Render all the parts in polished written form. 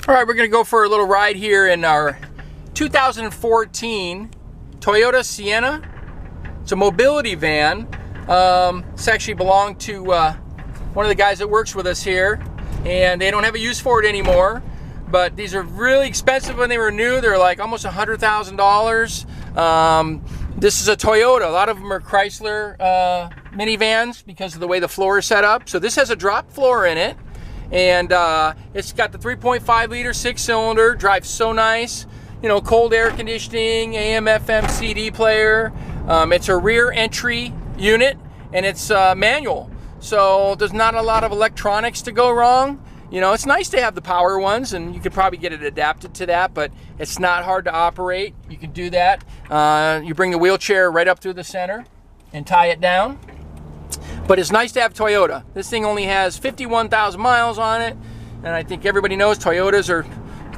All right, we're going to go for a little ride here in our 2014 Toyota Sienna. It's a mobility van. It's actually belonged to one of the guys that works with us here, and they don't have a use for it anymore. But these are really expensive when they were new. They're like almost $100,000. This is a Toyota. A lot of them are Chrysler minivans because of the way the floor is set up. So this has a drop floor in it. And it's got the 3.5 liter 6-cylinder, drives so nice, you know, cold air conditioning, AM, FM, CD player. It's a rear entry unit, and it's manual, so there's not a lot of electronics to go wrong. You know, it's nice to have the power ones, and you could probably get it adapted to that, but it's not hard to operate. You can do that. You bring the wheelchair right up through the center and tie it down. But it's nice to have Toyota. This thing only has 51,000 miles on it, and I think everybody knows Toyotas are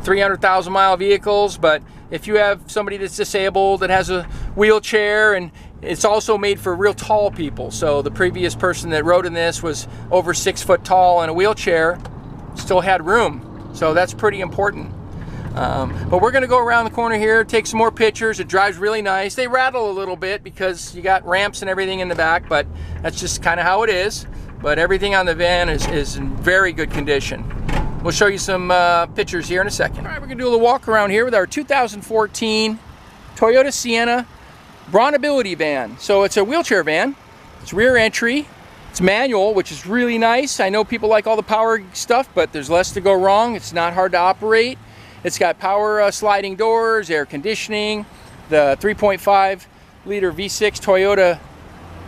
300,000 mile vehicles. But if you have somebody that's disabled, that has a wheelchair, and it's also made for real tall people. So the previous person that rode in this was over 6 foot tall in a wheelchair, still had room. So that's pretty important. But we're going to go around the corner here, take some more pictures. It drives really nice. They rattle a little bit because you got ramps and everything in the back, but that's just kind of how it is. But everything on the van is in very good condition. We'll show you some pictures here in a second. All right, we're going to do a little walk around here with our 2014 Toyota Sienna BraunAbility van. So it's a wheelchair van. It's rear entry. It's manual, which is really nice. I know people like all the power stuff, but there's less to go wrong. It's not hard to operate. It's got power sliding doors, air conditioning, the 3.5 liter V6 Toyota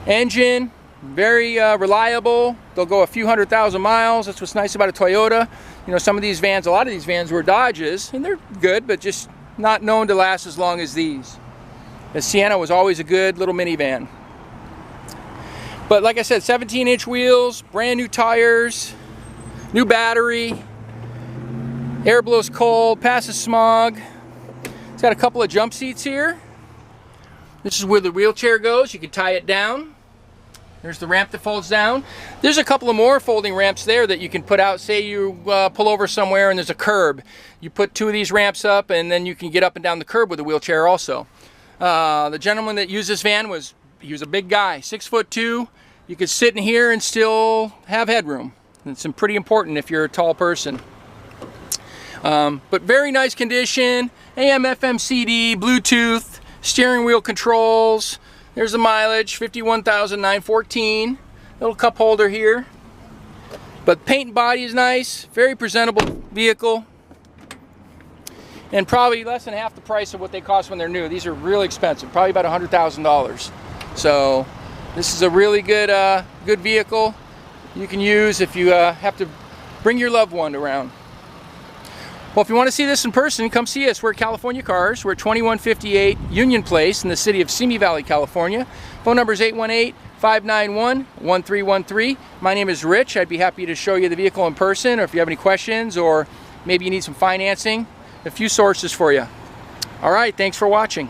engine, very reliable. They'll go a few 100,000 miles. That's what's nice about a Toyota. You know, some of these vans, a lot of these vans were Dodges, and they're good, but just not known to last as long as these. The Sienna was always a good little minivan. But like I said, 17-inch wheels, brand new tires, new battery. Air blows cold, passes smog. It's got a couple of jump seats here. This is where the wheelchair goes. You can tie it down. There's the ramp that folds down. There's a couple of more folding ramps there that you can put out. Say you pull over somewhere and there's a curb. You put 2 of these ramps up, and then you can get up and down the curb with a wheelchair also. The gentleman that used this van he was a big guy, 6'2". You could sit in here and still have headroom. It's pretty important if you're a tall person. But very nice condition, AM, FM, CD, Bluetooth, steering wheel controls. There's the mileage, 51,914. Little cup holder here. But paint and body is nice, very presentable vehicle. And probably less than half the price of what they cost when they're new. These are really expensive, probably about $100,000. So this is a really good, good vehicle you can use if you have to bring your loved one around. Well, if you want to see this in person, come see us. We're at California Cars. We're at 2158 Union Place in the city of Simi Valley, California. Phone number is 818-591-1313. My name is Rich. I'd be happy to show you the vehicle in person, or if you have any questions, or maybe you need some financing, a few sources for you. All right, thanks for watching.